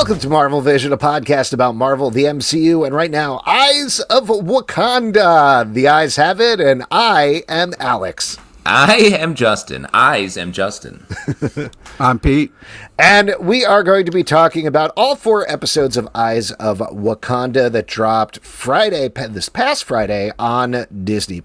Welcome to Marvel Vision, a podcast about Marvel, the MCU, and right now, Eyes of Wakanda. The eyes have it, and I am Alex. I am Justin. Eyes am Justin. I'm Pete. And we are going to be talking about all 4 episodes of Eyes of Wakanda that dropped this past Friday on Disney+.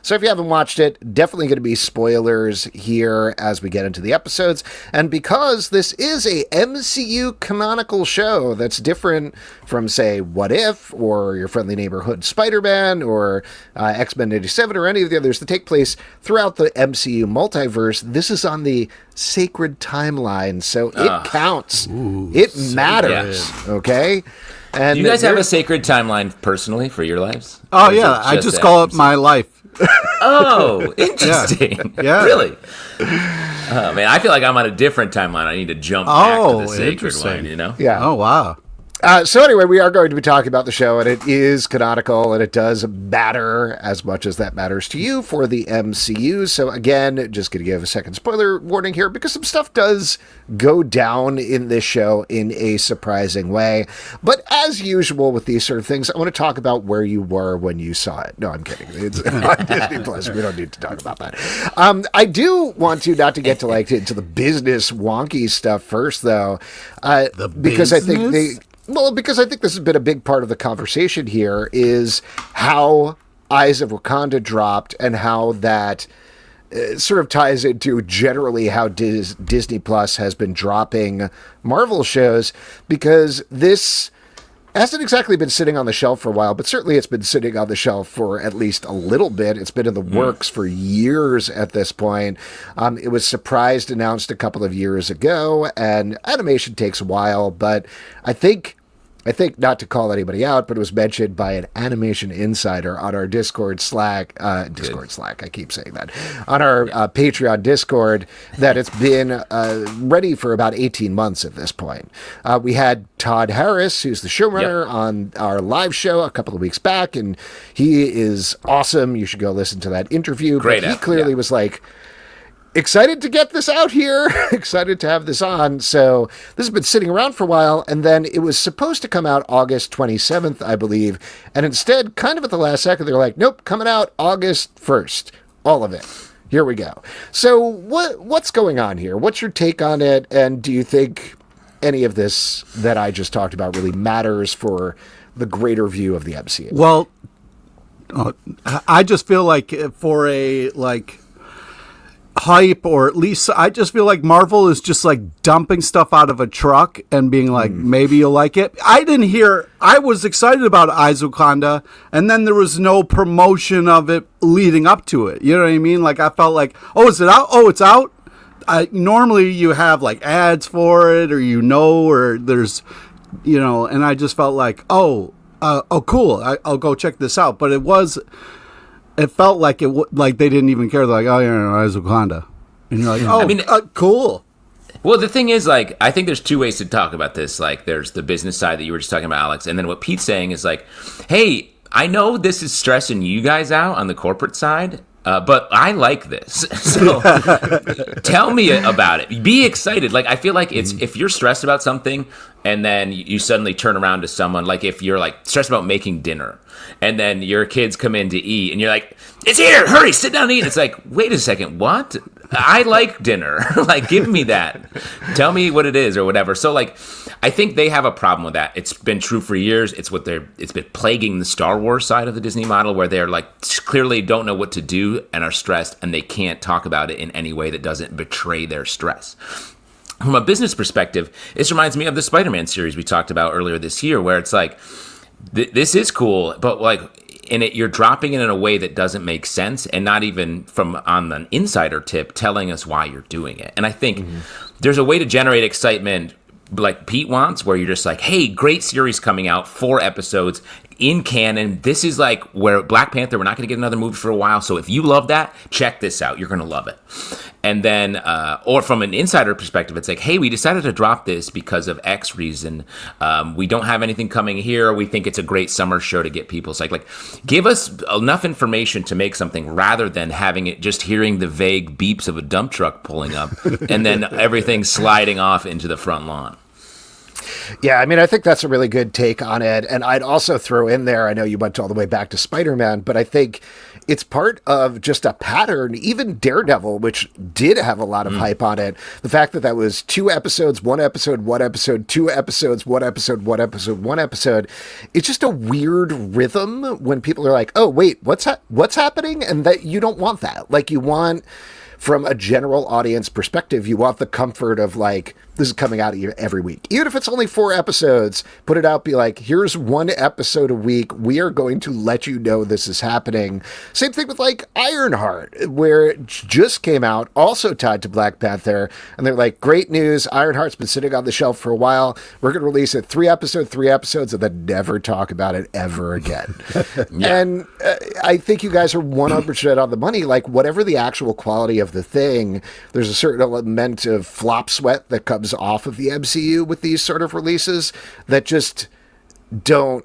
So if you haven't watched it, definitely going to be spoilers here as we get into the episodes. And because this is a MCU canonical show that's different from, say, What If, or Your Friendly Neighborhood Spider-Man, or X-Men 87, or any of the others that take place throughout the MCU multiverse, this is on the sacred timeline, so it counts. It matters, okay? And do you guys have a sacred timeline personally for your lives? Oh, yeah. I just call it my life. Oh, interesting. Yeah. Really? Oh, man, I feel like I'm on a different timeline. I need to jump back to the sacred one, you know? Yeah. Oh, wow. So anyway, we are going to be talking about the show, and it is canonical, and it does matter as much as that matters to you for the MCU. So again, just going to give a second spoiler warning here, because some stuff does go down in this show in a surprising way. But as usual with these sort of things, I want to talk about where you were when you saw it. No, I'm kidding. It's on Disney Plus. We don't need to talk about that. I do want to, not to get to into the business wonky stuff first, though, because I think because I think this has been a big part of the conversation here, is how Eyes of Wakanda dropped and how that sort of ties into generally how Disney Plus has been dropping Marvel shows, because this hasn't exactly been sitting on the shelf for a while, but certainly it's been sitting on the shelf for at least a little bit. It's been in the works for years at this point. It was announced a couple of years ago, and animation takes a while, but I think not to call anybody out, but it was mentioned by an animation insider on our Discord Slack. I keep saying that. On our Patreon Discord, that it's been ready for about 18 months at this point. We had Todd Harris, who's the showrunner, on our live show a couple of weeks back, and he is awesome. You should go listen to that interview. Great. But he clearly was like, excited to get this out here, excited to have this on. So this has been sitting around for a while, and then it was supposed to come out August 27th, I believe, and instead, kind of at the last second, they're like, nope, coming out August 1st, all of it. Here we go. So what's going on here? What's your take on it, and do you think any of this that I just talked about really matters for the greater view of the MCU? Well, I just feel like for a, hype, or at least I just feel like Marvel is just dumping stuff out of a truck and being like, maybe you'll like it. I was excited about Eyes of Wakanda, and then there was no promotion of it leading up to it. You know what I mean? I felt like, oh, is it out? Oh, it's out? Normally you have ads for it, or there's, and I just felt like, oh, cool. I'll go check this out. But it felt like they didn't even care. They're like, oh, yeah, Eyes of Wakanda. And you're like, oh, cool. Well, the thing is, I think there's 2 ways to talk about this. There's the business side that you were just talking about, Alex. And then what Pete's saying is hey, I know this is stressing you guys out on the corporate side, but I like this. So tell me about it. Be excited. I feel like it's if you're stressed about something and then you suddenly turn around to someone, if you're stressed about making dinner and then your kids come in to eat and you're like, it's here, hurry, sit down and eat. It's wait a second, what? I like dinner. Give me that. Tell me what it is or whatever. So I think they have a problem with that. It's been true for years. It's been plaguing the Star Wars side of the Disney model, where they're clearly don't know what to do and are stressed, and they can't talk about it in any way that doesn't betray their stress. From a business perspective, this reminds me of the Spider-Man series we talked about earlier this year, where it's this is cool, but you're dropping it in a way that doesn't make sense, and not even from on an insider tip telling us why you're doing it. And I think there's a way to generate excitement like Pete wants, where you're just hey, great series coming out, 4 episodes in canon. This is where Black Panther, we're not going to get another movie for a while. So if you love that, check this out. You're going to love it. And then, or from an insider perspective, it's hey, we decided to drop this because of X reason. We don't have anything coming here. We think it's a great summer show to get people. It's give us enough information to make something, rather than having it just hearing the vague beeps of a dump truck pulling up and then everything sliding off into the front lawn. Yeah, I mean, I think that's a really good take on it. And I'd also throw in there, I know you went all the way back to Spider-Man, but I think it's part of just a pattern. Even Daredevil, which did have a lot of hype on it, the fact that that was 2 episodes, 1 episode, 1 episode, 2 episodes, 1 episode, 1 episode, 1 episode. It's just a weird rhythm when people are like, oh, wait, what's happening? And that you don't want that. Like, you want, from a general audience perspective, you want the comfort of like, this is coming out every week. Even if it's only 4 episodes, put it out, be like, here's 1 episode a week. We are going to let you know this is happening. Same thing with like Ironheart, where it just came out, also tied to Black Panther. And they're like, great news. Ironheart's been sitting on the shelf for a while. We're going to release it 3 episodes, and then never talk about it ever again. And I think you guys are 100% on the money. Like, whatever the actual quality of the thing, there's a certain element of flop sweat that comes off of the MCU with these sort of releases that just don't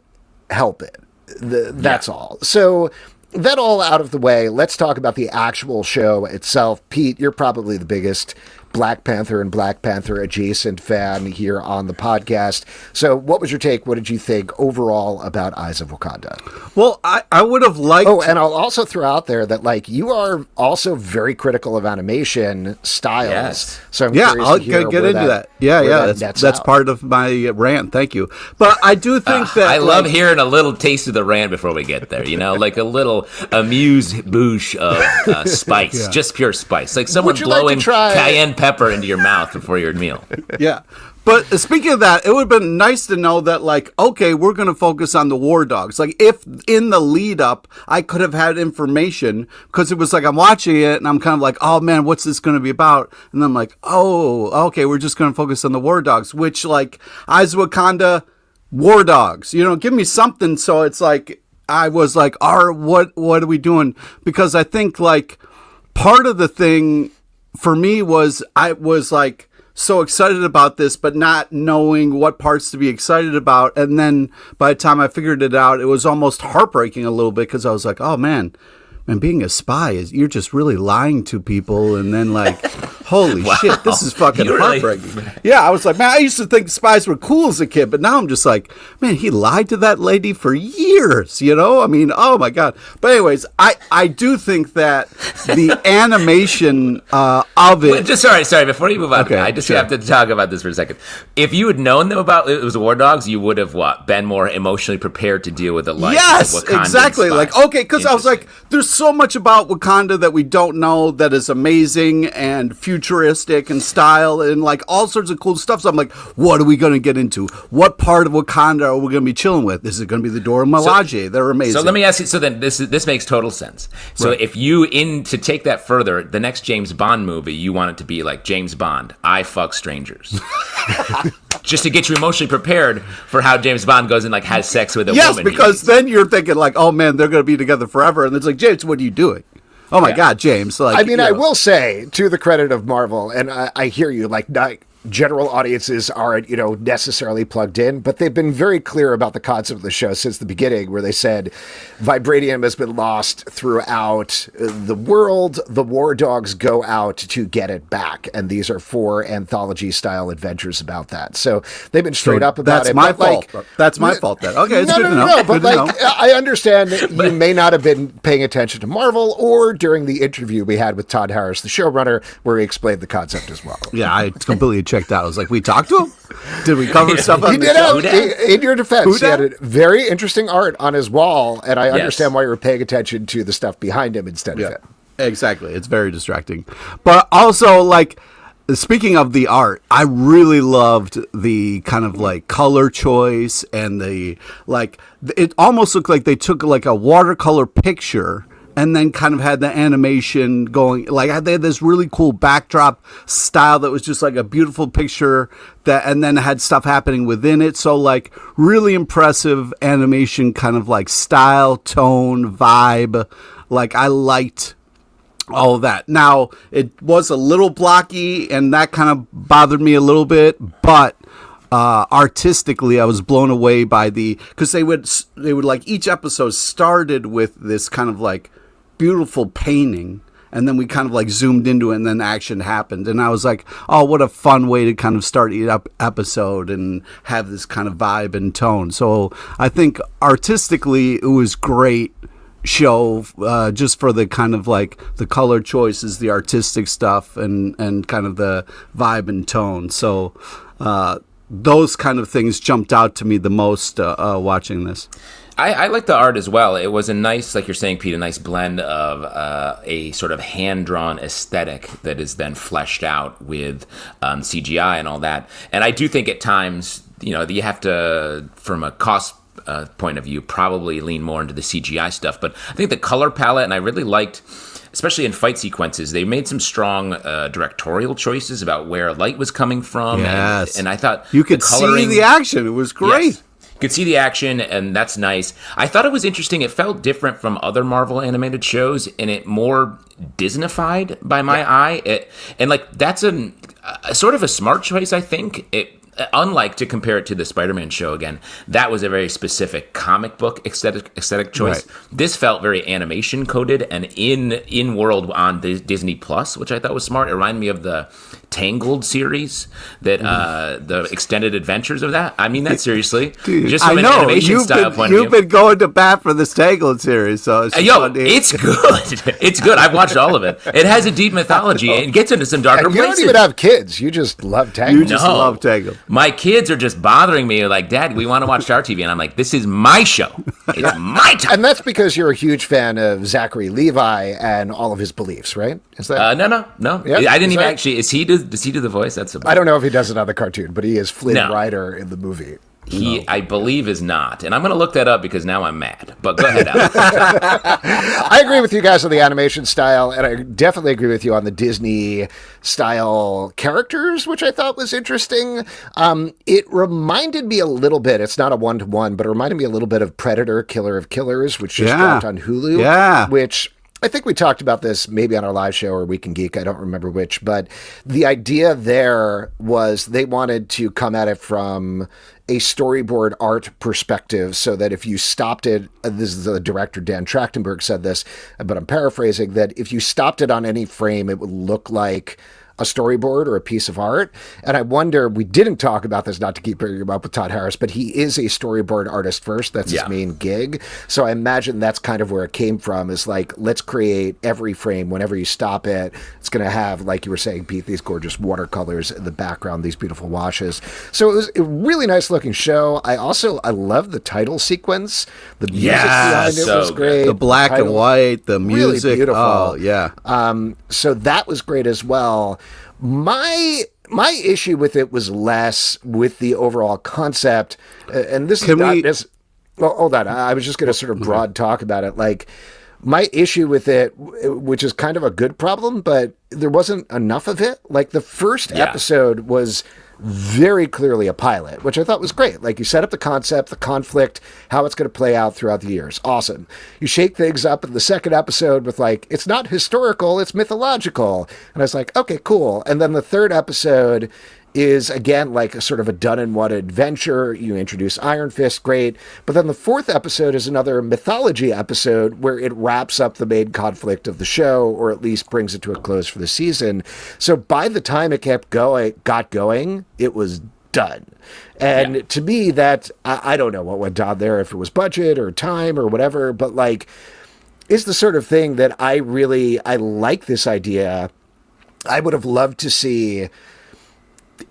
help it. That's all. So that all out of the way, let's talk about the actual show itself. Pete, you're probably the biggest Black Panther and Black Panther adjacent fan here on the podcast. So what was your take? What did you think overall about Eyes of Wakanda? Well, I would have liked... Oh, and I'll also throw out there that, like, you are also very critical of animation styles. Yes. So I'm yeah, curious I'll to hear get into that. Yeah, that's part of my rant. Thank you. But I do think that... I love hearing a little taste of the rant before we get there, you know? Like a little amuse-bouche of spice. Just pure spice. Like someone blowing cayenne pepper into your mouth before your meal. Yeah. But speaking of that, it would have been nice to know that, like, okay, we're going to focus on the war dogs. Like, if in the lead up, I could have had information, because it was like I'm watching it and I'm kind of like, oh man, what's this going to be about? And I'm like, oh, okay, we're just going to focus on the war dogs, which, like, Eyes of Wakanda, war dogs, you know, give me something. So it's like, I was like, what are we doing? Because I think, like, part of the thing for me was I was like so excited about this, but not knowing what parts to be excited about. And then by the time I figured it out, it was almost heartbreaking a little bit, because I was like, oh man, being a spy you're just really lying to people. And then like, holy shit, this is fucking heartbreaking. Yeah, I was like, man, I used to think spies were cool as a kid, but now I'm just like, man, he lied to that lady for years, you know? I mean, oh my God. But anyways, I do think that the animation of it... Just sorry, before you move on, okay, I just have to talk about this for a second. If you had known them about it was War Dogs, you would have, been more emotionally prepared to deal with the life of Wakandan exactly. spy. Like, okay, because I was like, there's so much about Wakanda that we don't know that is amazing and futuristic and style and like all sorts of cool stuff. So I'm like, what are we going to get into? What part of Wakanda are we going to be chilling with? This is going to be the Dora Milaje. They're amazing. So let me ask you. So then this makes total sense. So if you to take that further, the next James Bond movie, you want it to be like James Bond, I fuck strangers. Just to get you emotionally prepared for how James Bond goes and like has sex with a woman. Yes, because then you're thinking like, oh man, they're going to be together forever. And it's like, James, what are you doing? Oh my God, James. Like, I mean, I will say, to the credit of Marvel, and I hear you, like, not general audiences aren't, necessarily plugged in, but they've been very clear about the concept of the show since the beginning, where they said vibranium has been lost throughout the world. The war dogs go out to get it back. And these are 4 anthology-style adventures about that. So they've been straight up about it. That's my fault. That's my fault then. Okay, it's good to know. No, but I understand that you may not have been paying attention to Marvel, or during the interview we had with Todd Harris, the showrunner, where he explained the concept as well. Yeah, I completely checked out. I was like, we talked to him? Did we cover stuff on he the did show? In your defense, he had a very interesting art on his wall, and I understand why you were paying attention to the stuff behind him instead of him. Exactly. It's very distracting. But also, like, speaking of the art, I really loved the kind of like color choice and the like. It almost looked like they took like a watercolor picture and then kind of had the animation going. Like, they had this really cool backdrop style that was just like a beautiful picture that, and then had stuff happening within it. So like really impressive animation, kind of like style, tone, vibe. Like, I liked all of that. Now, it was a little blocky, and that kind of bothered me a little bit, but artistically, I was blown away by because they would like, each episode started with this kind of like beautiful painting, and then we kind of like zoomed into it, and then action happened, and I was like, oh, what a fun way to kind of start each episode and have this kind of vibe and tone. So I think artistically it was great show, just for the kind of like the color choices, the artistic stuff, and kind of the vibe and tone. So those kind of things jumped out to me the most watching this. I like the art as well. It was a nice, like you're saying, Pete, a nice blend of a sort of hand-drawn aesthetic that is then fleshed out with CGI and all that. And I do think at times, you know, you have to, from a cost point of view, probably lean more into the CGI stuff. But I think the color palette, and I really liked, especially in fight sequences, they made some strong directorial choices about where light was coming from. Yes. And I thought you could see the action. It was great. Yes. You could see the action, and that's nice. I thought it was interesting. It felt different from other Marvel animated shows, and it more Disneyfied by my eye. And like that's a sort of a smart choice, I think. Unlike, to compare it to the Spider-Man show again, that was a very specific comic book aesthetic choice. Right. This felt very animation coded and in world on Disney Plus, which I thought was smart. It reminded me of the Tangled series, that the extended adventures of that. I mean that seriously. Dude, just from an animation style point of view. You've been going to bat for this Tangled series, so it's it's good. It's good. I've watched all of it. It has a deep mythology and it gets into some darker and you places. don't even have kids. You just love Tangled. You just love Tangled. My kids are just bothering me like, Dad, we want to watch Star TV. And I'm like, this is my show. It's my time. And that's because you're a huge fan of Zachary Levi and all of his beliefs, right? Is that? No. Yep. I didn't even actually. Does he do the voice? That's I don't know if he does it on the cartoon, but he is Flynn Rider in the movie. He, I believe, is not. And I'm going to look that up because now I'm mad. But go ahead, Alex. I agree with you guys on the animation style, and I definitely agree with you on the Disney style characters, which I thought was interesting. It reminded me a little bit, it's not a one-to-one, but it reminded me a little bit of Predator, Killer of Killers, which just dropped on Hulu. Yeah. Which I think we talked about this maybe on our live show or Week in Geek. I don't remember which, but the idea there was they wanted to come at it from a storyboard art perspective, so that if you stopped it, this is the director Dan Trachtenberg said this, but I'm paraphrasing, that if you stopped it on any frame, it would look like a storyboard or a piece of art. And I wonder, we didn't talk about this, not to keep bringing him up with Todd Harris, but he is a storyboard artist first. That's his main gig. So I imagine that's kind of where it came from, is like, let's create every frame. Whenever you stop it, it's going to have, like you were saying, Pete, these gorgeous watercolors in the background, these beautiful washes. So it was a really nice looking show. I love the title sequence. The music behind it was great. The black and white, the music. Really beautiful. Oh, yeah. So that was great as well. My issue with it was less with the overall concept, and this is not just. Well, hold on. I was just going to sort of broad talk about it. Like, my issue with it, which is kind of a good problem, but there wasn't enough of it. Like, the first episode was very clearly a pilot, which I thought was great. Like, you set up the concept, the conflict, how it's going to play out throughout the years. Awesome. You shake things up in the second episode with, like, it's not historical, it's mythological. And I was like, okay, cool. And then the third episode is, again, like a sort of a done-and-one adventure. You introduce Iron Fist, great. But then the fourth episode is another mythology episode where it wraps up the main conflict of the show, or at least brings it to a close for the season. So by the time it got going, it was done. And to me, that, I don't know what went on there, if it was budget or time or whatever, but like, it's the sort of thing that I like this idea. I would have loved to see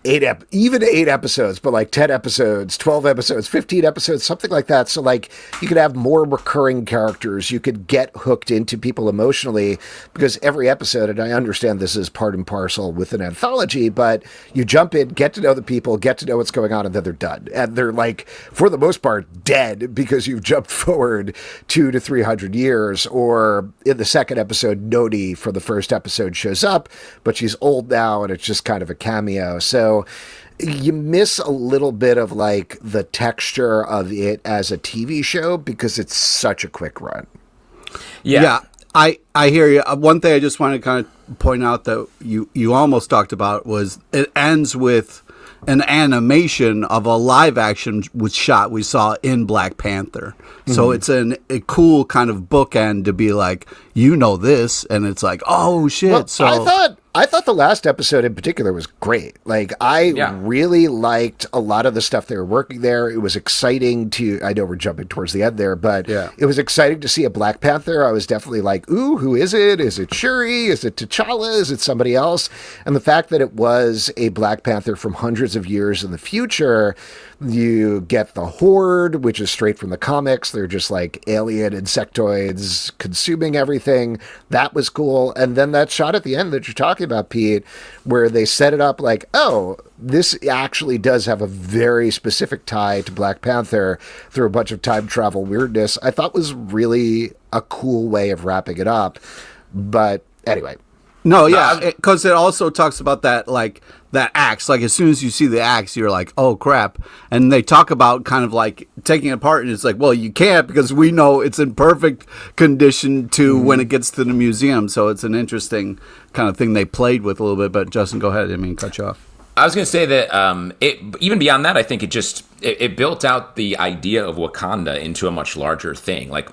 even 8 episodes, but like 10 episodes, 12 episodes, 15 episodes, something like that. So like, you could have more recurring characters. You could get hooked into people emotionally, because every episode, and I understand this is part and parcel with an anthology, but you jump in, get to know the people, get to know what's going on, and then they're done. And they're like, for the most part, dead, because you've jumped forward 200 to 300 years. Or in the second episode, Noni from the first episode shows up, but she's old now, and it's just kind of a cameo. So you miss a little bit of like the texture of it as a TV show, because it's such a quick run. Yeah, I hear you. One thing I just want to kind of point out that you almost talked about was it ends with an animation of a live action was shot we saw in Black Panther. So it's a cool kind of bookend to be like, this, and it's like, oh shit. Well, so I thought the last episode in particular was great. Like, I really liked a lot of the stuff they were working there. It was exciting I know we're jumping towards the end there, but it was exciting to see a Black Panther. I was definitely like, ooh, who is it? Is it Shuri? Is it T'Challa? Is it somebody else? And the fact that it was a Black Panther from hundreds of years in the future, you get the Horde, which is straight from the comics. They're just like alien insectoids consuming everything. That was cool. And then that shot at the end that you're talking about, Pete, where they set it up like, oh, this actually does have a very specific tie to Black Panther through a bunch of time travel weirdness, I thought was really a cool way of wrapping it up. But anyway. No, yeah, because it also talks about that axe. Like, as soon as you see the axe, you're like, oh, crap. And they talk about kind of like taking it apart, and it's like, well, you can't because we know it's in perfect condition to when it gets to the museum. So it's an interesting kind of thing they played with a little bit. But, Justin, go ahead. I didn't mean to cut you off. I was going to say that even beyond that, I think it built out the idea of Wakanda into a much larger thing. Like,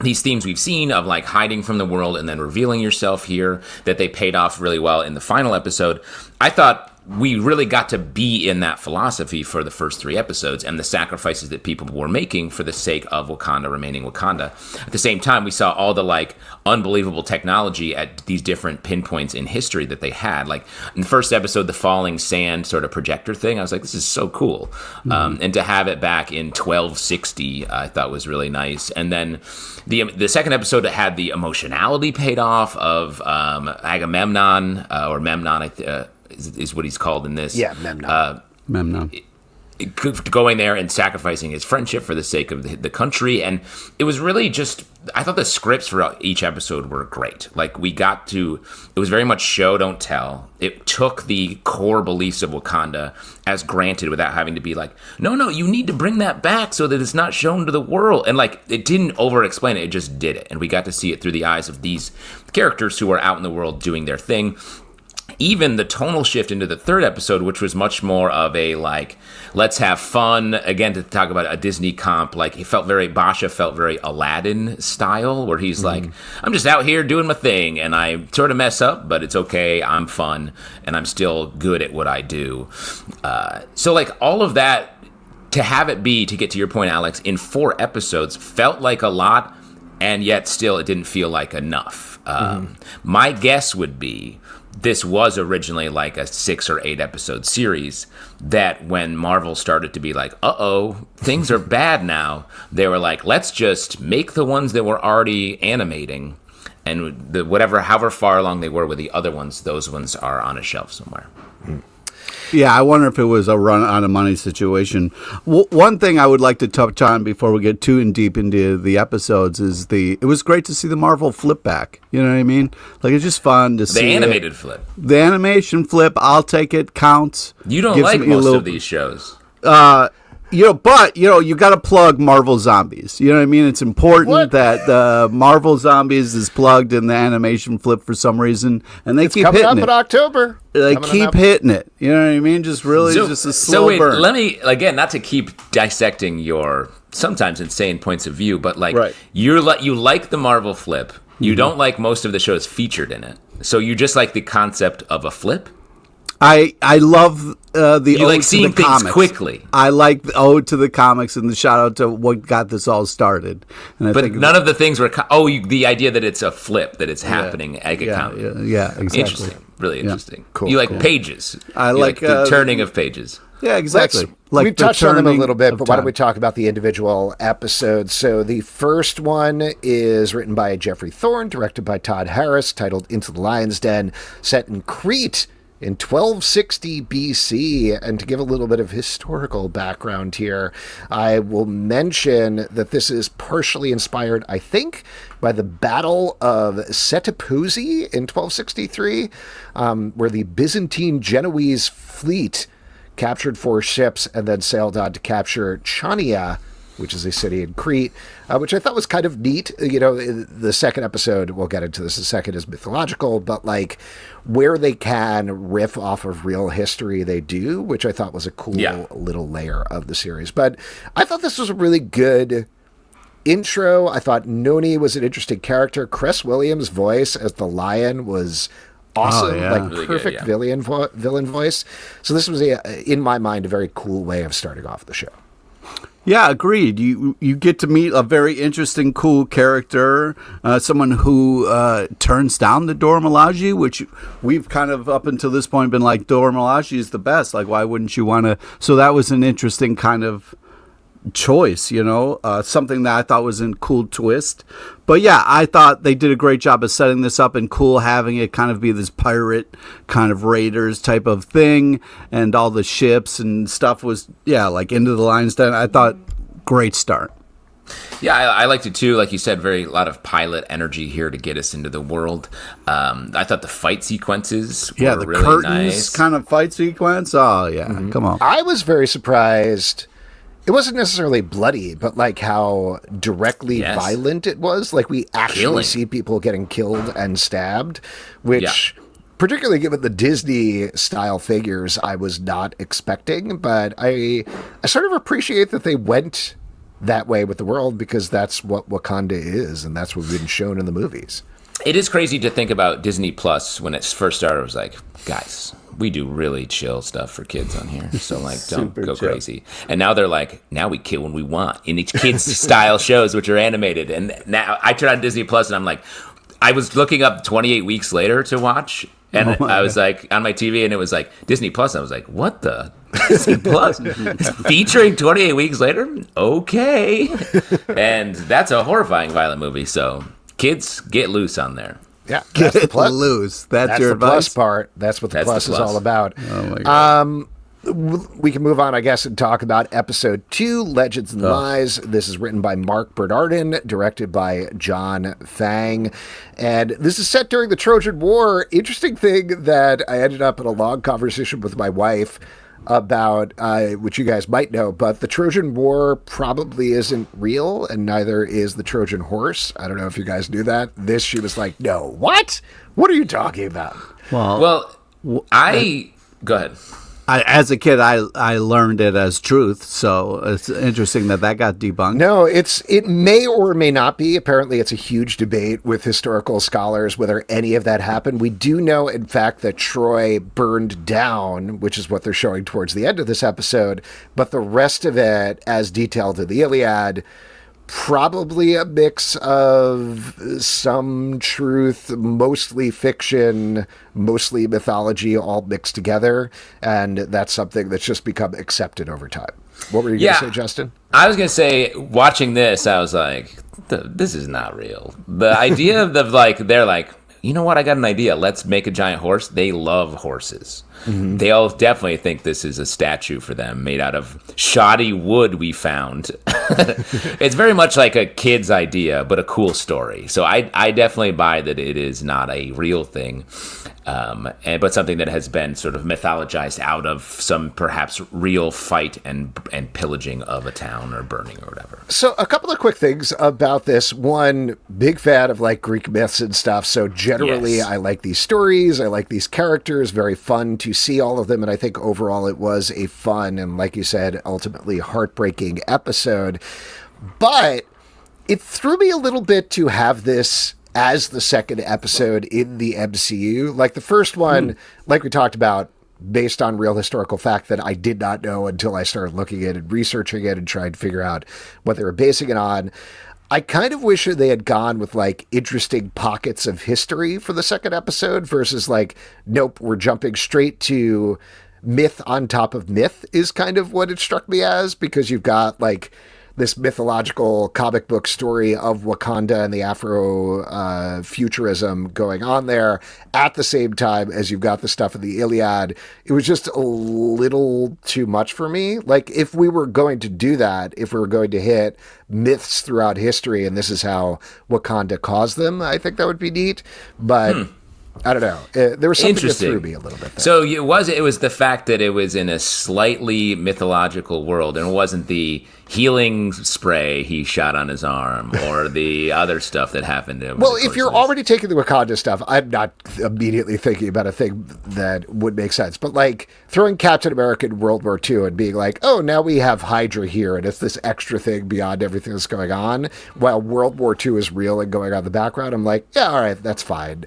these themes we've seen of like hiding from the world and then revealing yourself here, that they paid off really well in the final episode. I thought we really got to be in that philosophy for the first 3 episodes and the sacrifices that people were making for the sake of Wakanda remaining Wakanda. At the same time, we saw all the like unbelievable technology at these different pinpoints in history that they had. Like in the first episode, the falling sand sort of projector thing, I was like, this is so cool. And to have it back in 1260, I thought was really nice. And then the second episode that had the emotionality paid off of Agamemnon or Memnon, is what he's called in this. Yeah, Memnon. Memnon. Going there and sacrificing his friendship for the sake of the country. And it was really just, I thought the scripts for each episode were great. Like it was very much show, don't tell. It took the core beliefs of Wakanda as granted without having to be like, no, you need to bring that back so that it's not shown to the world. And like, it didn't over-explain it, it just did it. And we got to see it through the eyes of these characters who are out in the world doing their thing. Even the tonal shift into the third episode, which was much more of a like, let's have fun, again, to talk about a Disney comp, like Basha felt very Aladdin style, where he's like, I'm just out here doing my thing, and I sort of mess up, but it's okay, I'm fun, and I'm still good at what I do. So like all of that, to have it be, to get to your point, Alex, in 4 episodes, felt like a lot, and yet still it didn't feel like enough. My guess would be, this was originally like a 6 or 8 episode series that when Marvel started to be like, things are bad now, they were like, let's just make the ones that we're already animating, and however far along they were with the other ones, those ones are on a shelf somewhere. Yeah, I wonder if it was a run on a money situation. One thing I would like to touch on before we get too in deep into the episodes is it was great to see the Marvel flip back. You know what I mean? Like, it's just fun to see the animated flip. The animation flip, I'll take it, counts. You don't like most of these shows. You got to plug Marvel Zombies. You know what I mean? It's important that the Marvel Zombies is plugged in the animation flip for some reason, and they keep hitting it. Coming up in October. They keep hitting it. You know what I mean? Just really just a slow burn. Let me, again, not to keep dissecting your sometimes insane points of view, but like you like the Marvel flip. You don't like most of the shows featured in it. So you just like the concept of a flip? I love the you ode like seeing to the things comics. quickly. I like the ode to the comics and the shout out to what got this all started. And but none of the things were. The idea that it's a flip, that it's happening at a comic. Yeah, exactly. Interesting, really interesting. Cool. You like pages. I you like the turning of pages. Yeah, exactly. We touched on them a little bit, but why don't we talk about the individual episodes? So the first one is written by Jeffrey Thorne, directed by Todd Harris, titled Into the Lion's Den, set in Crete in 1260 BC. And to give a little bit of historical background here, I will mention that this is partially inspired, I think, by the Battle of Setapuzi in 1263, where the Byzantine Genoese fleet captured 4 ships and then sailed on to capture Chania which is a city in Crete, which I thought was kind of neat. You know, the second episode, we'll get into this, the second is mythological, but like where they can riff off of real history, they do, which I thought was a cool little layer of the series. But I thought this was a really good intro. I thought Noni was an interesting character. Cress Williams' voice as the lion was awesome, like really perfect good, villain voice. So this was, in my mind, a very cool way of starting off the show. Yeah, agreed. You get to meet a very interesting, cool character, someone who turns down the Dora Milaje, which we've kind of up until this point been like, Dora Milaje is the best. Like, why wouldn't you want to? So that was an interesting kind of choice, you know, something that I thought was a cool twist. But yeah, I thought they did a great job of setting this up and cool, having it kind of be this pirate kind of raiders type of thing, and all the ships and stuff was, like Into the Lion's Den. I thought great start. Yeah, I liked it too. Like you said, a lot of pilot energy here to get us into the world. I thought the fight sequences were the really curtains nice. kind of fight sequence. Oh yeah, come on. I was very surprised. It wasn't necessarily bloody, but like how directly violent it was. Like we actually see people getting killed and stabbed, which particularly given the Disney style figures, I was not expecting. But I sort of appreciate that they went that way with the world, because that's what Wakanda is, and that's what we've been shown in the movies. It is crazy to think about Disney Plus. When it first started, it was like, guys, we do really chill stuff for kids on here. So, like, don't go crazy. And now they're like, now we kill when we want in each kids' style shows, which are animated. And now I turn on Disney Plus and I'm like, I was looking up 28 Weeks Later to watch. And I was like, on my TV, and it was like, Disney Plus. And I was like, what the? Disney Plus? Featuring 28 Weeks Later? Okay. And that's a horrifying, violent movie. So, kids, get loose on there. Yeah, Get loose. That's your the advice? plus part. That's what the plus is all about. Oh my God. We can move on, I guess, and talk about episode 2, Legends and Lies. This is written by Mark Bernardin, directed by John Fang. And this is set during the Trojan War. Interesting thing that I ended up in a long conversation with my wife about, which you guys might know, but the Trojan War probably isn't real, and neither is the Trojan horse. I don't know if you guys knew that. This, she was like, no, what? What are you talking about? Well, go ahead. As a kid, I learned it as truth, so it's interesting that got debunked. No, it may or may not be. Apparently, it's a huge debate with historical scholars whether any of that happened. We do know, in fact, that Troy burned down, which is what they're showing towards the end of this episode, but the rest of it, as detailed in the Iliad, probably a mix of some truth, mostly fiction, mostly mythology, all mixed together. And that's something that's just become accepted over time. What were you going to say, Justin? I was going to say, watching this, I was like, this is not real. The idea of they're like, you know what? I got an idea. Let's make a giant horse. They love horses. Mm-hmm. They all definitely think this is a statue for them made out of shoddy wood we found. It's very much like a kid's idea, but a cool story. So I definitely buy that it is not a real thing, but something that has been sort of mythologized out of some perhaps real fight and pillaging of a town or burning or whatever. So a couple of quick things about this. One, big fan of like Greek myths and stuff. So generally, I like these stories. I like these characters. Very fun to see all of them. And I think overall it was a fun and, like you said, ultimately heartbreaking episode. But it threw me a little bit to have this as the second episode in the MCU. Like the first one, like we talked about, based on real historical fact that I did not know until I started looking at it and researching it and trying to figure out what they were basing it on. I kind of wish they had gone with like interesting pockets of history for the second episode versus like, nope, we're jumping straight to myth on top of myth is kind of what it struck me as, because you've got like this mythological comic book story of Wakanda and the Afro-futurism going on there at the same time as you've got the stuff in the Iliad. It was just a little too much for me. Like, if we were going to do that, if we were going to hit myths throughout history and this is how Wakanda caused them, I think that would be neat. But I don't know. There was something that Interesting. threw me a little bit there. So it was the fact that it was in a slightly mythological world, and it wasn't the healing spray he shot on his arm or the other stuff that happened to him. Well, if you're already taking the Wakanda stuff, I'm not immediately thinking about a thing that would make sense. But like throwing Captain America in World War II and being like, oh, now we have Hydra here, and it's this extra thing beyond everything that's going on, while World War II is real and going on in the background, I'm like, yeah, all right, that's fine.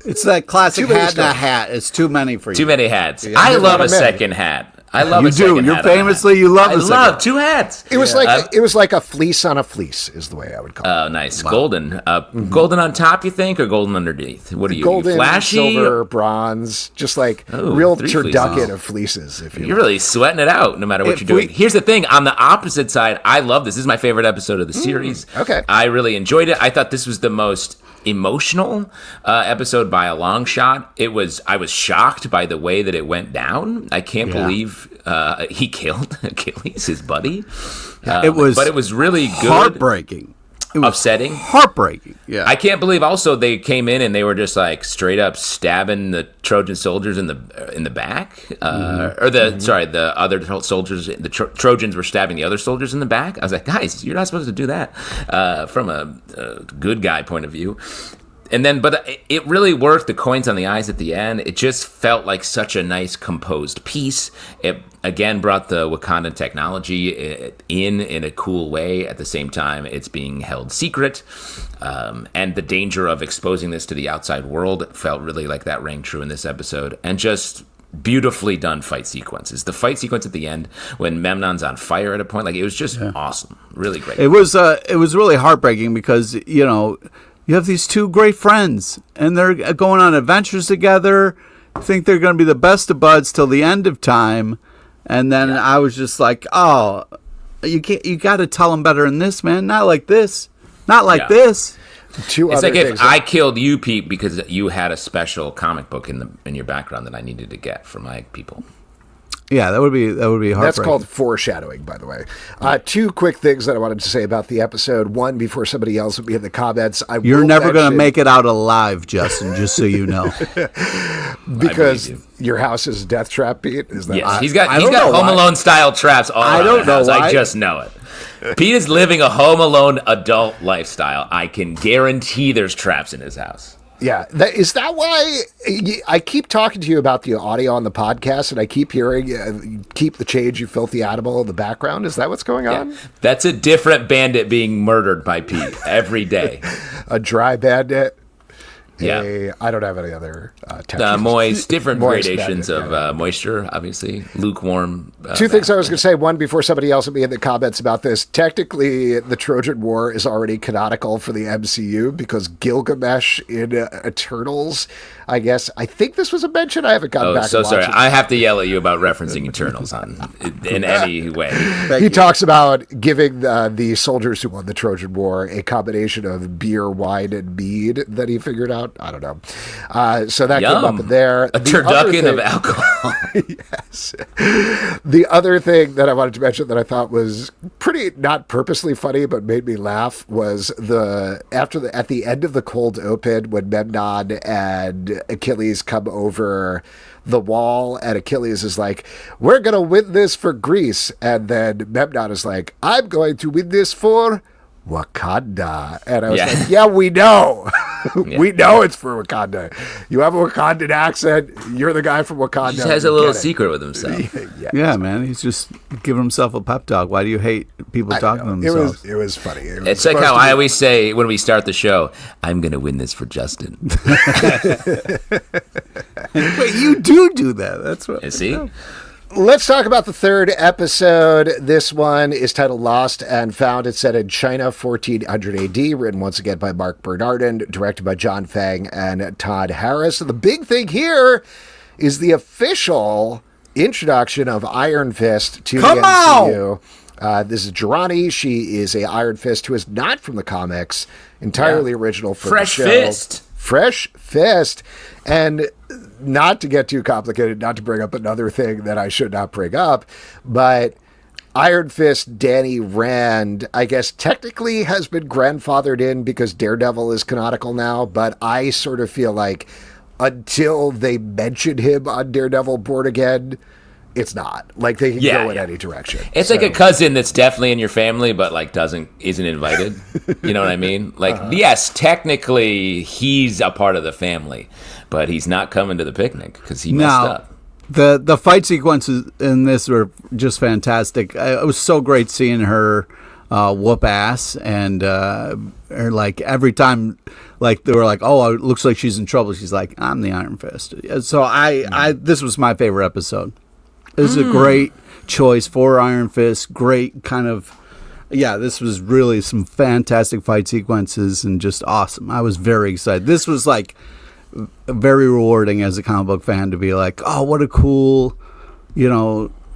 It's that classic Too many hat and a stuff. hat. It's too many for you. too many hats. I there's love not a many. second hat. I love You a second do. You're hat on a famously hat. you love I a second. love two hats. It was like a fleece on a fleece is the way I would call it. Oh, nice. Golden. Golden on top, you think, or golden underneath? What are you? Golden, flashy? silver, bronze, just like Oh, real 3 turducken fleeces. of fleeces. If you You're will. really sweating it out no matter what If you're doing. we- Here's the thing. On the opposite side, I love this. This is my favorite episode of the series. okay. I really enjoyed it. I thought this was the most emotional episode by a long shot. I was shocked by the way that it went down. I can't believe he killed Achilles, his buddy. But it was really good. Heartbreaking. It was Upsetting. heartbreaking. Yeah. I can't believe also they came in and they were just like straight up stabbing the Trojan soldiers in the back, the other soldiers. The Trojans were stabbing the other soldiers in the back. I was like, guys, you're not supposed to do that from a good guy point of view. And then, but it really worked. The coins on the eyes at the end. It just felt like such a nice, composed piece. It again brought the Wakandan technology in a cool way. At the same time, it's being held secret, and the danger of exposing this to the outside world felt really like that rang true in this episode. And just beautifully done fight sequences. The fight sequence at the end when Memnon's on fire at a point, like it was just awesome, really great. It was really heartbreaking because you have these two great friends and they're going on adventures together. Think they're going to be the best of buds till the end of time, and then I was just like, oh, you got to tell them better than this, man. Not like this. Not like this. It's It's like if I killed you, Pete, because you had a special comic book in your background that I needed to get for my people. Yeah, that would be heartbreaking. That's called foreshadowing, by the way. Two quick things that I wanted to say about the episode. One, before somebody yells at me in the comments, You're never going to make it out alive, Justin, just so you know. because your house is a death trap, Pete. Is that Yes, he's I got don't know Home why. Alone style traps all I around don't the house. know I why. just know it. Pete is living a Home Alone adult lifestyle. I can guarantee there's traps in his house. Yeah, is that why I keep talking to you about the audio on the podcast, and I keep hearing "keep the change, you filthy animal" in the background? Is that what's going on? That's a different bandit being murdered by Pete every day. A dry bandit. Yeah. I don't have any other textures. Moist, different Moist gradations bandit, of moisture, obviously. Lukewarm. Two things I was going to say. One, before somebody else at me in the comments about this, technically the Trojan War is already canonical for the MCU because Gilgamesh in Eternals, I think this was a mention. I haven't gotten Oh, back so and sorry. watched it. I have to yell at you about referencing Eternals in any way. He talks about giving the soldiers who won the Trojan War a combination of beer, wine, and mead that he figured out. I don't know. So that came up in there. A turducken of alcohol. Yes. The other thing that I wanted to mention that I thought was pretty not purposely funny but made me laugh was at the end of the cold open when Memnon and Achilles come over the wall and Achilles is like, we're gonna win this for Greece, and then Memnon is like, I'm going to win this for Wakanda. And I was like, yeah, we know. We know it's for Wakanda. You have a Wakandan accent. You're the guy from Wakanda. He just has a little secret with himself. Yeah, man, he's just giving himself a pep talk. Why do you hate people talking to themselves? It was funny. It's like how I always say when we start the show, I'm going to win this for Justin. Wait, you do that. That's what. You see? Let's talk about the third episode. This one is titled Lost and Found. It's set in China, 1400 AD, written once again by Mark Bernardin, directed by John Fang and Todd Harris. And the big thing here is the official introduction of Iron Fist to the MCU. This is Jirani. She is a Iron Fist who is not from the comics, entirely original for Fresh the show. Fist. Fresh Fist. And not to get too complicated, not to bring up another thing that I should not bring up, but Iron Fist Danny Rand, I guess technically has been grandfathered in because Daredevil is canonical now, but I sort of feel like until they mention him on Daredevil Born Again, it's not. Like, they can go in any direction. It's like a cousin that's definitely in your family, but like isn't invited. You know what I mean? Like, yes, technically he's a part of the family, but he's not coming to the picnic because he messed up. The fight sequences in this were just fantastic. It was so great seeing her whoop ass, and her, like, every time, like, they were like, "Oh, it looks like she's in trouble." She's like, "I'm the Iron Fist." So this was my favorite episode. This is a great choice for Iron Fist. Great kind of, this was really some fantastic fight sequences and just awesome. I was very excited. This was like very rewarding as a comic book fan to be like, oh, what a cool,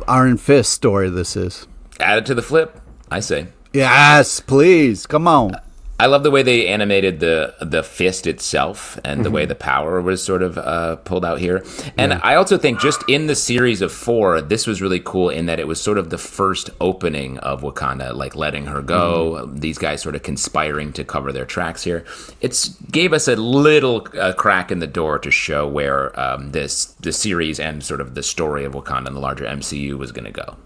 Iron Fist story this is. Add it to the flip, I say. Yes, please. Come on. I love the way they animated the fist itself and the way the power was sort of pulled out here. And I also think just in the series of 4, this was really cool in that it was sort of the first opening of Wakanda, like letting her go, these guys sort of conspiring to cover their tracks here. It gave us a little crack in the door to show where the series and sort of the story of Wakanda and the larger MCU was going to go.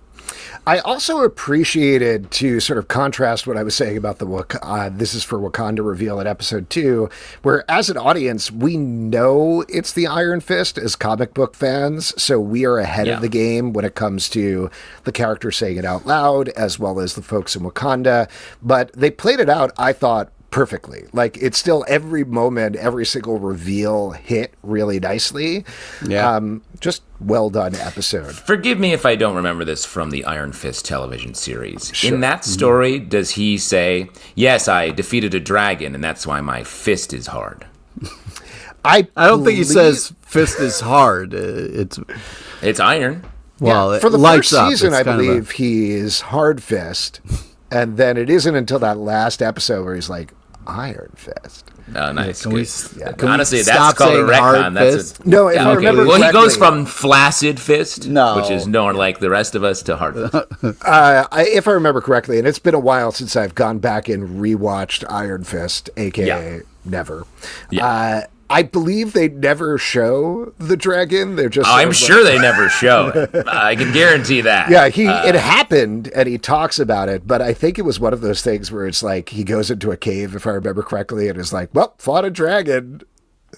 I also appreciated, to sort of contrast what I was saying about the This Is for Wakanda reveal in episode 2, where as an audience, we know it's the Iron Fist as comic book fans, so we are ahead of the game when it comes to the character saying it out loud, as well as the folks in Wakanda. But they played it out, I thought, perfectly. Like, it's still every moment, every single reveal hit really nicely. Yeah. Just well done episode. Forgive me if I don't remember this from the Iron Fist television series. Sure. In that story, does he say, "Yes, I defeated a dragon, and that's why my fist is hard"? I don't think he says fist is hard. It's iron. Well, for the first season, I believe he is hard fist. And then it isn't until that last episode where he's like, Iron Fist. Oh, nice. Honestly, that's called a retcon. No, if I remember correctly. Well, he goes from flaccid fist, which is known like the rest of us, to hard fist. If I remember correctly, and it's been a while since I've gone back and rewatched Iron Fist, a.k.a. Never. Yeah. I believe they never show the dragon. They're just. I'm sure they never show it. I can guarantee that. Yeah, it happened, and he talks about it. But I think it was one of those things where it's like he goes into a cave, if I remember correctly, and is like, "Well, fought a dragon."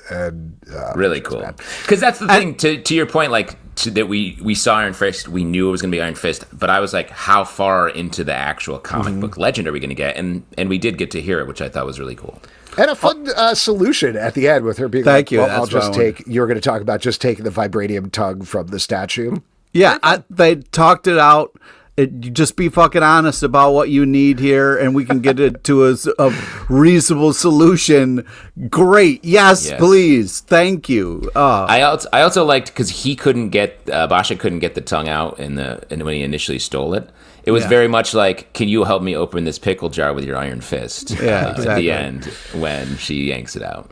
And really cool, because that's the thing. To your point, like that we saw Iron Fist, we knew it was going to be Iron Fist, but I was like, how far into the actual comic book legend are we going to get? And we did get to hear it, which I thought was really cool. And a fun solution at the end with her being Thank you. Well, I'll just take, you're going to talk about just taking the vibranium tongue from the statue. Yeah, they talked it out. You just be fucking honest about what you need here, and we can get it to a reasonable solution. Great. Yes, please. Thank you. I also liked, because he couldn't get, Basha couldn't get the tongue out when he initially stole it. It was very much like, can you help me open this pickle jar with your iron fist? Yeah, exactly. At the end, when she yanks it out.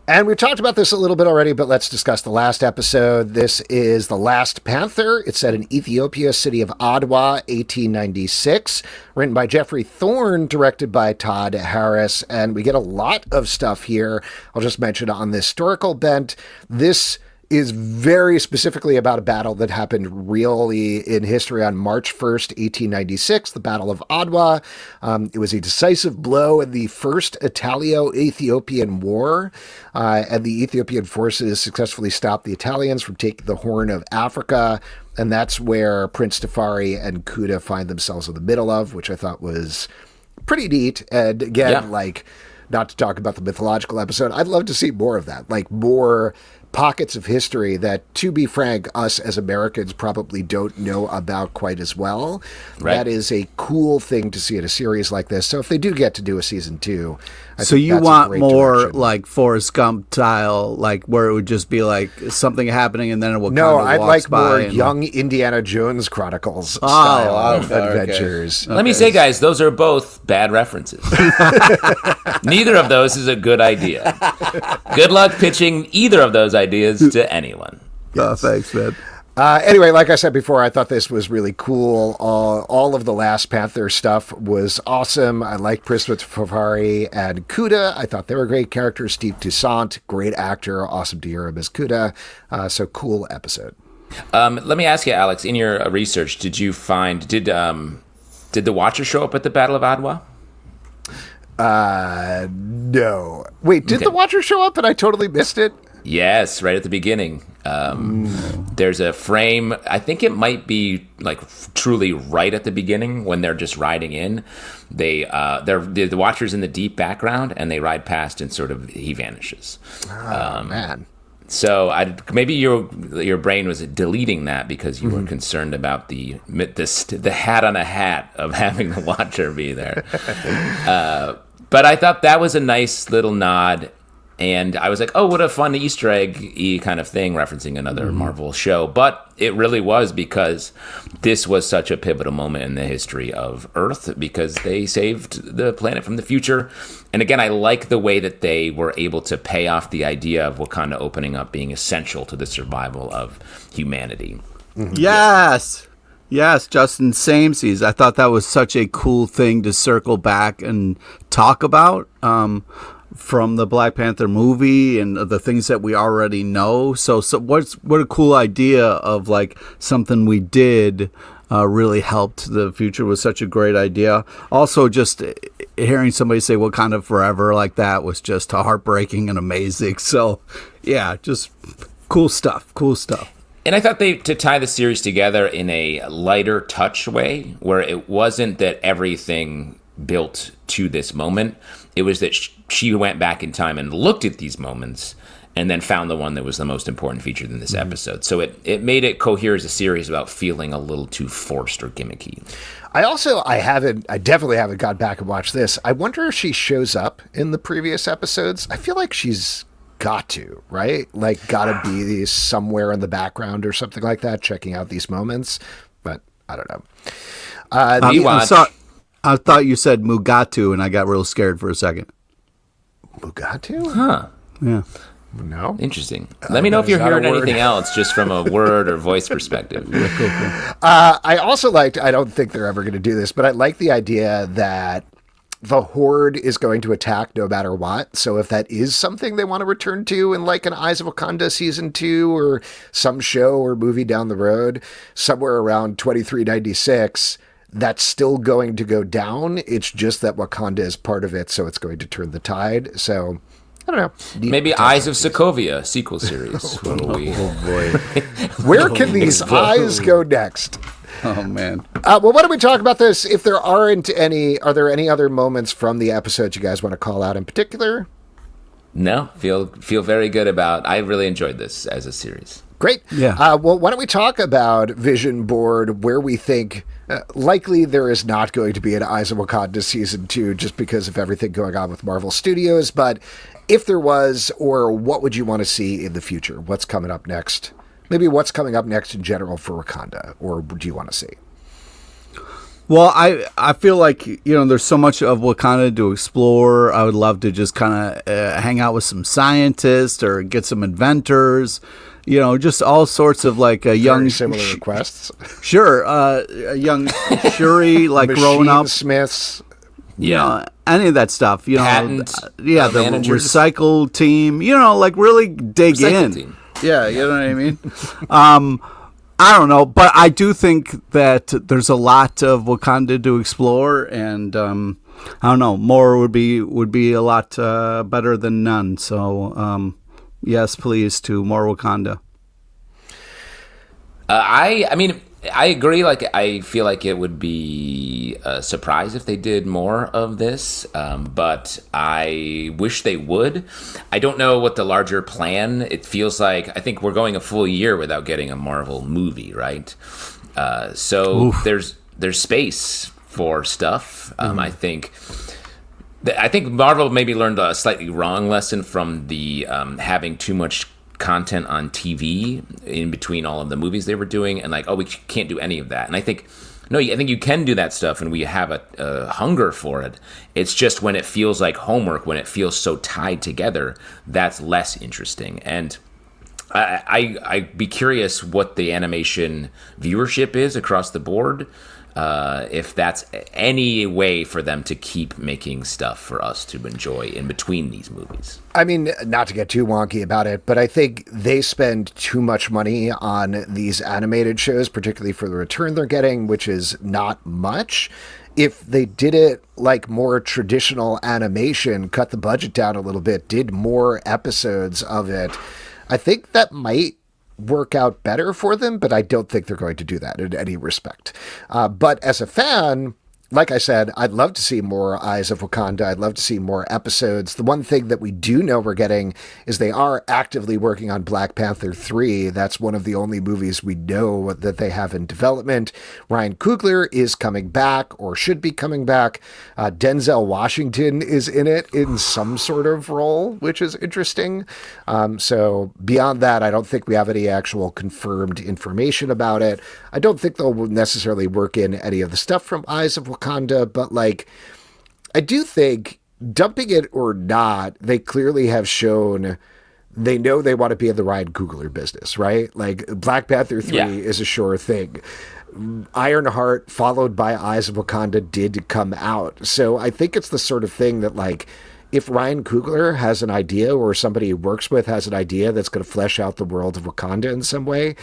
And we talked about this a little bit already, but let's discuss the last episode. This is The Last Panther. It's set in Ethiopia, city of Adwa, 1896. Written by Jeffrey Thorne, directed by Todd Harris. And we get a lot of stuff here. I'll just mention on the historical bent. This is very specifically about a battle that happened really in history on March 1st, 1896, the Battle of Adwa. It was a decisive blow in the First Italo-Ethiopian War, and the Ethiopian forces successfully stopped the Italians from taking the Horn of Africa, and that's where Prince Tafari and Kuda find themselves in the middle of, which I thought was pretty neat. And again, not to talk about the mythological episode, I'd love to see more of that, like more pockets of history that, to be frank, us as Americans probably don't know about quite as well. Right. That is a cool thing to see in a series like this. So if they do get to do a season 2, so you want more direction. Like Forrest Gump style, like where it would just be like something happening and then it will I'd like more young Indiana Jones Chronicles style adventures. Okay. Let me say, guys, those are both bad references. Neither of those is a good idea. Good luck pitching either of those ideas to anyone. Oh, thanks, man. Anyway, like I said before, I thought this was really cool. All of the Last Panther stuff was awesome. I like Prisma Fafari and Kuda. I thought they were great characters. Steve Toussaint, great actor. Awesome to hear him as Kuda. So cool episode. Let me ask you, Alex, in your research, did you find, did the Watcher show up at the Battle of Adwa? No. Wait, did the Watcher show up and I totally missed it? Yes, right at the beginning. There's a frame. I think it might be like truly right at the beginning when they're just riding in. They're the Watcher's in the deep background, and they ride past, and sort of he vanishes. Oh, man. So maybe your brain was deleting that because you were concerned about the hat on a hat of having the Watcher be there. But I thought that was a nice little nod. And I was like, oh, what a fun Easter egg-y kind of thing, referencing another Marvel show. But it really was because this was such a pivotal moment in the history of Earth because they saved the planet from the future. And again, I like the way that they were able to pay off the idea of Wakanda opening up being essential to the survival of humanity. Yes. Yes, Justin, samesies. I thought that was such a cool thing to circle back and talk about. From the Black Panther movie and the things that we already know. So what a cool idea of like something we did really helped the future was such a great idea. Also, just hearing somebody say Wakanda forever like that was just heartbreaking and amazing. So yeah, just cool stuff. And I thought to tie the series together in a lighter touch way where it wasn't that everything built to this moment. It was that she went back in time and looked at these moments and then found the one that was the most important featured in this episode. So it made it cohere as a series without feeling a little too forced or gimmicky. I definitely haven't gone back and watched this. I wonder if she shows up in the previous episodes. I feel like she's got to, right? Like, gotta be somewhere in the background or something like that, checking out these moments. But I don't know. I thought you said Mugatu, and I got real scared for a second. Mugatu? Huh. Yeah. No. Interesting. Let me know if you're hearing anything else, just from a word or voice perspective. Cool. I also liked, I don't think they're ever going to do this, but I like the idea that the Horde is going to attack no matter what. So if that is something they want to return to in like an Eyes of Wakanda season 2 or some show or movie down the road, somewhere around 2396, that's still going to go down. It's just that Wakanda is part of it, so it's going to turn the tide. So, I don't know. Maybe Eyes of Sokovia sequel series. Oh boy. Where can these eyes go next? Oh, man. Well, why don't we talk about this? If there aren't any, are there any other moments from the episode you guys want to call out in particular? No, feel very good about. I really enjoyed this as a series. Great. Yeah. Well, why don't we talk about Vision Board, where we think likely there is not going to be an Eyes of Wakanda season 2 just because of everything going on with Marvel Studios. But if there was, or what would you want to see in the future? What's coming up next? Maybe what's coming up next in general for Wakanda, or do you want to see? Well, I feel like, there's so much of Wakanda to explore. I would love to just kind of hang out with some scientists or get some inventors, just all sorts of like a young... similar requests. Sure. A young Shuri, like growing up. Smiths. Yeah. Any of that stuff. Patent, the managers. recycle team, like really dig Recycle in. team. Yeah, you know what I mean? I don't know, but I do think that there's a lot of Wakanda to explore, and I don't know, more would be a lot better than none. So, yes, please, to more Wakanda. I mean, I agree. Like, I feel like it would be a surprise if they did more of this, but I wish they would. I don't know what the larger plan. It feels like I think we're going a full year without getting a Marvel movie, right? So there's space for stuff. I think Marvel maybe learned a slightly wrong lesson from the having too much content on TV in between all of the movies they were doing, and like, oh, we can't do any of that. And I think you can do that stuff, and we have a hunger for it. It's just when it feels like homework, when it feels so tied together, that's less interesting. And I'd be curious what the animation viewership is across the board. If that's any way for them to keep making stuff for us to enjoy in between these movies. I mean, not to get too wonky about it, but I think they spend too much money on these animated shows, particularly for the return they're getting, which is not much. If they did it like more traditional animation, cut the budget down a little bit, did more episodes of it, I think that might work out better for them, but I don't think they're going to do that in any respect. But as a fan, like I said, I'd love to see more Eyes of Wakanda. I'd love to see more episodes. The one thing that we do know we're getting is they are actively working on Black Panther 3. That's one of the only movies we know that they have in development. Ryan Coogler is coming back, or should be coming back. Denzel Washington is in it in some sort of role, which is interesting. So beyond that, I don't think we have any actual confirmed information about it. I don't think they'll necessarily work in any of the stuff from Eyes of Wakanda, but like, I do think, dumping it or not, they clearly have shown they know they want to be in the Ryan Coogler business, right? Like, Black Panther 3 is a sure thing. Ironheart, followed by Eyes of Wakanda, did come out. So I think it's the sort of thing that, like, if Ryan Coogler has an idea, or somebody he works with has an idea that's going to flesh out the world of Wakanda in some way,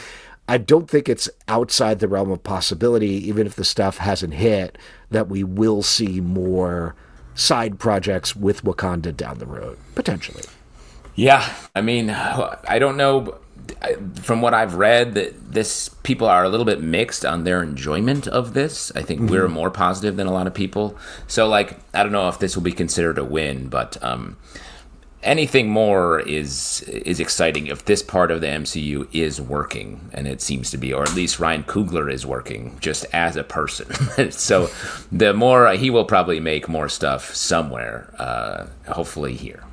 I don't think it's outside the realm of possibility, even if the stuff hasn't hit, that we will see more side projects with Wakanda down the road, potentially. Yeah, I mean, I don't know. From what I've read, that people are a little bit mixed on their enjoyment of this. I think we're more positive than a lot of people. So, like, I don't know if this will be considered a win, but anything more is exciting if this part of the MCU is working, and it seems to be, or at least Ryan Coogler is working just as a person. So the more he will probably make more stuff somewhere, hopefully here.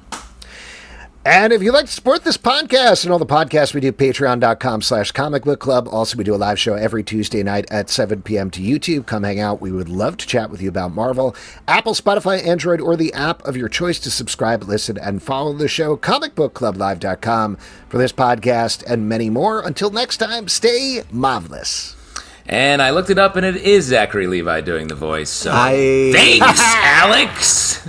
And if you'd like to support this podcast and all the podcasts we do, patreon.com/comic book club. Also, we do a live show every Tuesday night at 7 p.m. to YouTube. Come hang out. We would love to chat with you about Marvel. Apple, Spotify, Android, or the app of your choice to subscribe, listen, and follow the show. comicbookclublive.com for this podcast and many more. Until next time, stay marvelous. And I looked it up, and it is Zachary Levi doing the voice. So Hi. thanks, Alex.